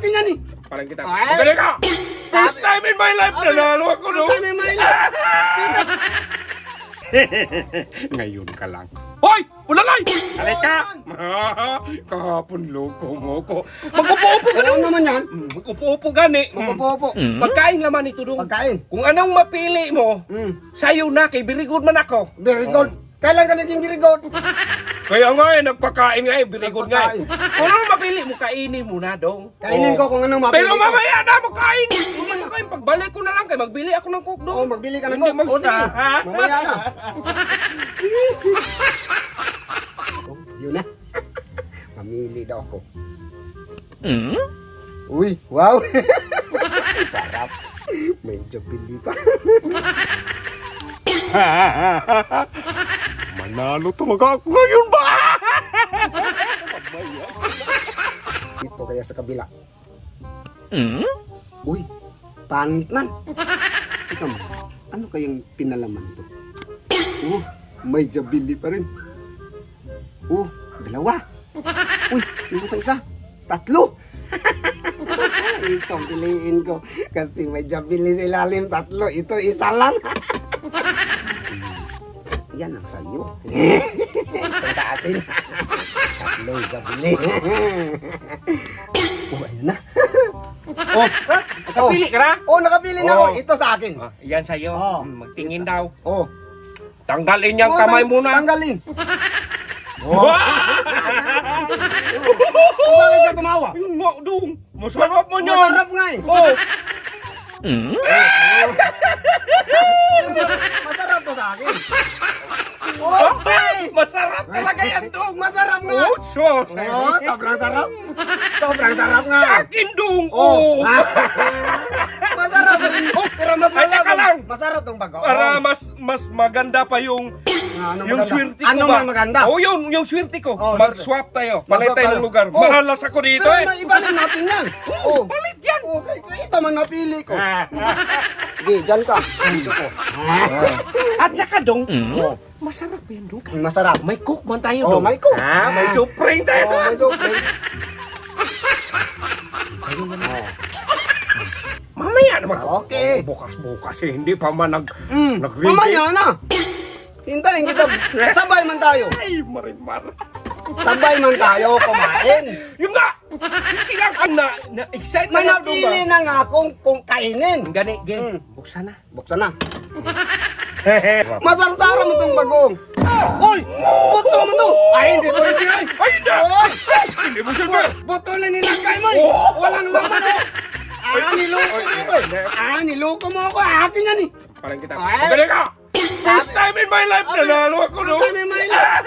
akin yan eh. Parang kita. Magaling ka! First time in my life, nanalo ako, no? First time in my life. Ngayon ka lang. Hoy! Bulalay! Halika! Kahapon loko mo ko. Mag-upo-upo ka Ano naman yan? Mag-upo-upo gani. Mag-upo-upo. Pagkain laman ito dong. Pagkain. Kung anong mapili mo, sa'yo na kay very good man ako. Very good. Kailan ka naging very good? Kaya nga nagpakain nga very good nga Kung anong mapili mo, kainin mo na dong. Kainin ko kung anong mapili Pero ko. mamaya na, magkain. Mamaya kain, pagbalik ko na lang kay magbili ako ng coke dong. Oo, magbili ka ng Hindi coke. O, sige. ha? Mamaya na. Oh, yun na. Mamili daw ako. Uy, wow. Sarap. Medyo pili pa. Manalo talaga ako ngayon ba? Ito kaya sa kabila. Uy, pangit man. Ikaw mo, ano kayang pinalaman ito? May jabili pa rin. Dalawa. Uy, ano ka isa? Tatlo. Ito piliin ko. Kasi may jabili sa ilalim. Tatlo. Ito isa lang. Yan ang sa'yo. Ito sa atin. Tatlo jabili. Ayun na. Nakapili ka na? Nakapili na ako. Ito sa akin. Yan sa'yo. Magtingin daw. Oh. Tanggalin niyang kamay muna. Tanggalin. Bakit ka tumawa? Yung nga, dong. Masarap mo niyan. Masarap nga eh. Masarap to sa akin. Masarap talaga yan, dong. Masarap nga. Sobrang sarap. Sobrang sarap nga. Sa akin, dong. Masarap rin. Pero mas Kanya ka lang. Masarap tong bago. Para mas maganda pa yung swerte ko ano ba? man maganda? Yung swerte ko. Oh, Mag-swap tayo. Palit tayo ng lugar. Oh. Mahalas ako dito Pero eh. ibalin natin yan. Palit yan. Ito man napili ko. Sige, dyan ka. Dito ko. At saka dong, masarap yan dong. Masarap. May coke man tayo dong. May coke. May Supreme tayo. May Supreme. Mamaya naman. Okay. Bukas eh. Hindi pa man nag-ready. Mamaya na. Hintayin kita. Sabay man tayo. Ay, marimar. Sabay man tayo kumain. Yung nga! Sila kang na-excite May na napili na nga kung kainin. Gani, gen. Buksan na. Buksan na. Masarap-sarap mo itong bagong. Uy! Buto mo to! Ay, hindi ko rin ay! Ay, hindi! Hindi mo siya ba? Buto na nilagay mo! Walang laman o! Niloko mo ako eh! Niloko mo ako! Akin yan eh! Parang kita. Magaling ka! First time in my life, nanalo ako, no? First time in my life!